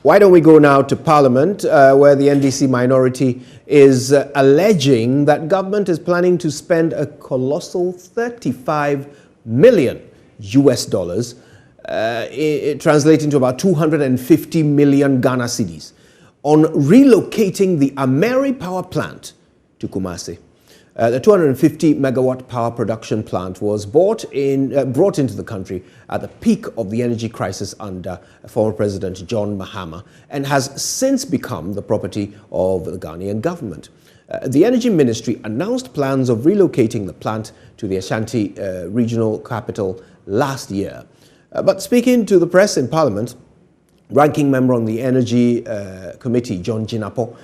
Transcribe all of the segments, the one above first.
Why don't we go now to Parliament, where the NDC minority is alleging that government is planning to spend a colossal 35 million US dollars, translating to about 250 million Ghana cedis, on relocating the Ameri power plant to Kumasi. The 250 megawatt power production plant was brought into the country at the peak of the energy crisis under former President John Mahama and has since become the property of the Ghanaian government. The Energy Ministry announced plans of relocating the plant to the Ashanti regional capital last year. But speaking to the press in Parliament, ranking member on the Energy Committee, John Jinapo,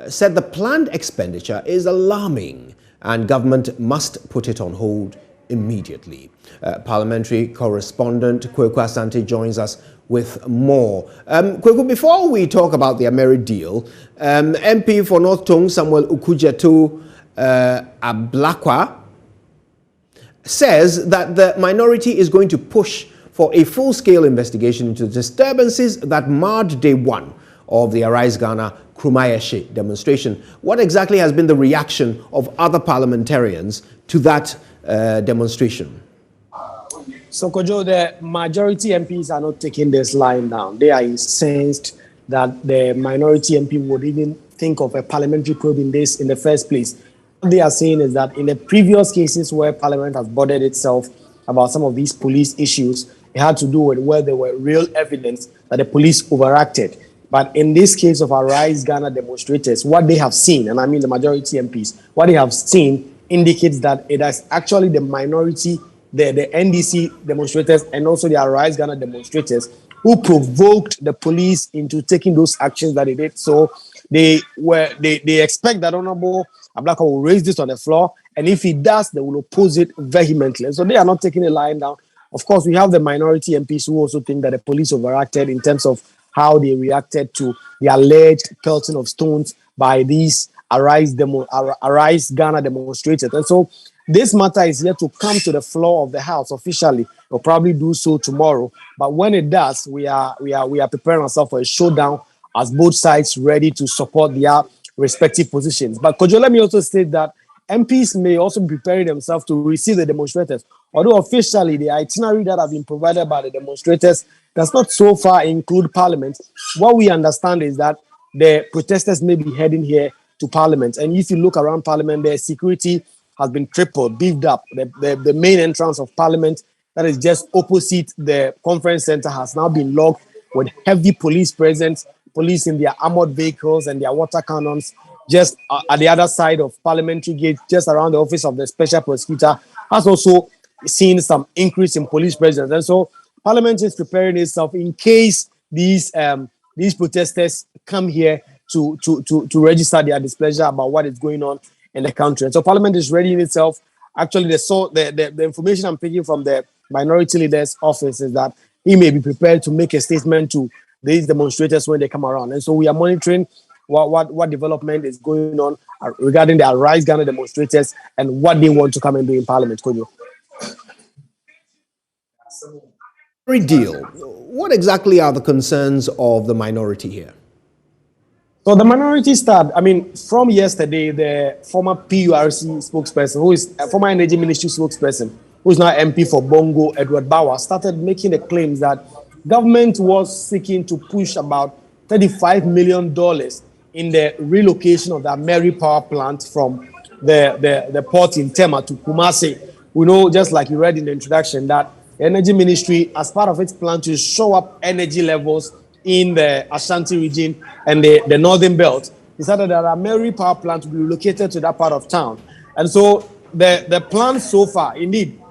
said the planned expenditure is alarming and government must put it on hold immediately. Parliamentary correspondent Kweku Asante joins us with more. Kweku, before we talk about the Ameri deal, MP for North Tongue Samuel Ukujetu Ablakwa says that the minority is going to push for a full-scale investigation into disturbances that marred day one of the Arise Ghana Krumayeshe demonstration. What exactly has been the reaction of other parliamentarians to that demonstration? So, Kojo, the majority MPs are not taking this line down. They are incensed that the minority MP would even think of a parliamentary probe in this in the first place. What they are saying is that in the previous cases where Parliament has bothered itself about some of these police issues, it had to do with where there were real evidence that the police overacted. But in this case of Arise Ghana demonstrators, what they have seen, and I mean the majority MPs, what they have seen indicates that it is actually the minority, the NDC demonstrators and also the Arise Ghana demonstrators who provoked the police into taking those actions that they did. So they expect that Honorable Ablakwa will raise this on the floor, and if he does, they will oppose it vehemently. So they are not taking a line down. Of course, we have the minority MPs who also think that the police overacted in terms of how they reacted to the alleged pelting of stones by these Arise Ghana demonstrators. And so this matter is yet to come to the floor of the House officially. We'll probably do so tomorrow. But when it does, we are preparing ourselves for a showdown as both sides ready to support their respective positions. But Kojo, let me also state that MPs may also be preparing themselves to receive the demonstrators. Although officially the itinerary that have been provided by the demonstrators does not so far include Parliament, what we understand is that the protesters may be heading here to Parliament. And if you look around Parliament, their security has been tripled, beefed up. The main entrance of Parliament, that is just opposite the conference center, has now been locked with heavy police presence, police in their armored vehicles and their water cannons, just at the other side of Parliamentary Gate, just around the office of the Special Prosecutor, has also seen some increase in police presence. And so Parliament is preparing itself in case these protesters come here to register their displeasure about what is going on in the country. And so Parliament is readying itself. Actually, the information I'm taking from the minority leader's office is that he may be prepared to make a statement to these demonstrators when they come around. And so we are monitoring what development is going on regarding the Arise Ghana demonstrators and what they want to come and do in Parliament. Kojo. Deal. What exactly are the concerns of the minority here? So the minority from yesterday, the former PURC spokesperson, who is a former Energy Ministry spokesperson, who is now MP for Bongo, Edward Bauer, started making the claims that government was seeking to push about $35 million in the relocation of the Ameri power plant from the port in Tema to Kumasi. We know, just like you read in the introduction, that the Energy Ministry, as part of its plan to show up energy levels in the Ashanti region and the northern belt, decided that Ameri power plant will be relocated to that part of town. And so the plan so far, indeed,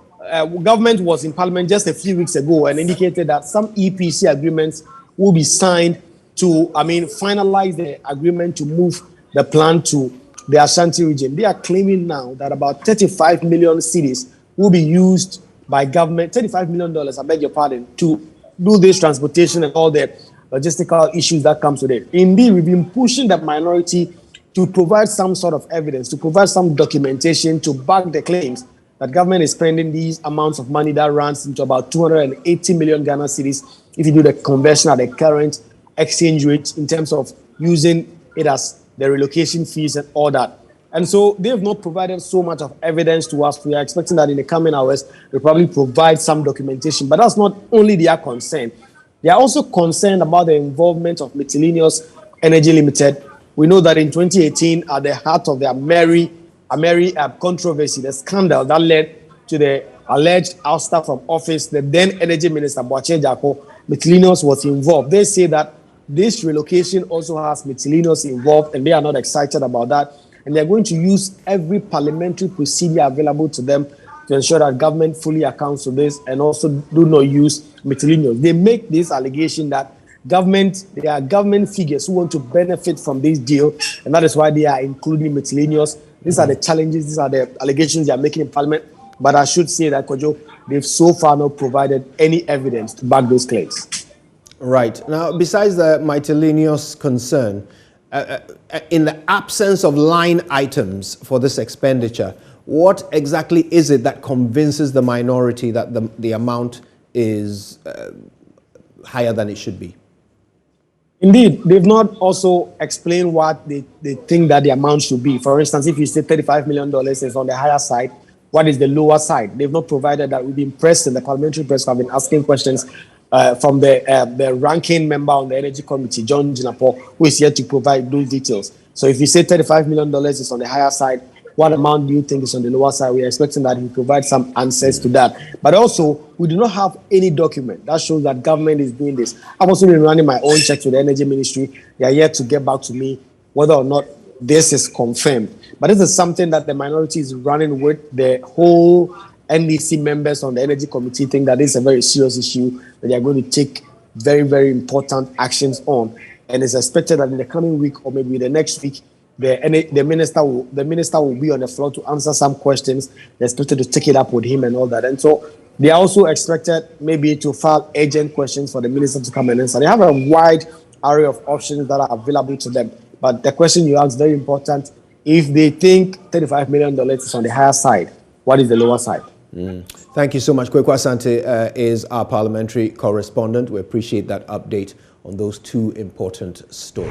government was in Parliament just a few weeks ago and indicated that some EPC agreements will be signed to, finalize the agreement to move the plant to the Ashanti region. They are claiming now that about 35 million cedis will be used by government, $35 million, I beg your pardon, to do this transportation and all the logistical issues that comes with it. Indeed, we've been pushing the minority to provide some sort of evidence, to provide some documentation to back the claims that government is spending these amounts of money that runs into about 280 million Ghana cedis if you do the conversion at the current exchange rate in terms of using it as the relocation fees and all that. And so they have not provided so much of evidence to us. We are expecting that in the coming hours, they'll probably provide some documentation. But that's not only their concern. They are also concerned about the involvement of Miscellaneous Energy Limited. We know that in 2018, at the heart of the Ameri controversy, the scandal that led to the alleged ouster from office, the then Energy Minister, Boakye Jako, Miscellaneous was involved. They say that this relocation also has Miscellaneous involved, and they are not excited about that. And they're going to use every parliamentary procedure available to them to ensure that government fully accounts for this and also do not use Miscellaneous. They make this allegation that there are government figures who want to benefit from this deal, and that is why they are including Miscellaneous. These are the challenges, these are the allegations they are making in Parliament. But I should say that, Kojo, they've so far not provided any evidence to back those claims. Right. Now, besides the Miscellaneous concern, in the absence of line items for this expenditure, what exactly is it that convinces the minority that the amount is higher than it should be? Indeed, they've not also explained what they think that the amount should be. For instance, if you say $35 million is on the higher side, what is the lower side? They've not provided that. We've been pressed in the parliamentary press, have been asking questions from the ranking member on the Energy Committee, John Jinapo, who is here to provide those details. So if you say $35 million is on the higher side, what amount do you think is on the lower side? We are expecting that he provide some answers to that. But also, we do not have any document that shows that government is doing this. I've also been running my own checks with the Energy Ministry. They are yet to get back to me whether or not this is confirmed. But this is something that the minority is running with. The whole NDC members on the Energy Committee think that this is a very serious issue that they are going to take very, very important actions on. And it's expected that in the coming week or maybe the next week, the minister will be on the floor to answer some questions. They're expected to take it up with him and all that. And so they are also expected maybe to file urgent questions for the minister to come and answer. They have a wide array of options that are available to them. But the question you asked is very important. If they think $35 million is on the higher side, what is the lower side? Thank you so much. Kweku Asante is our parliamentary correspondent. We appreciate that update on those two important stories.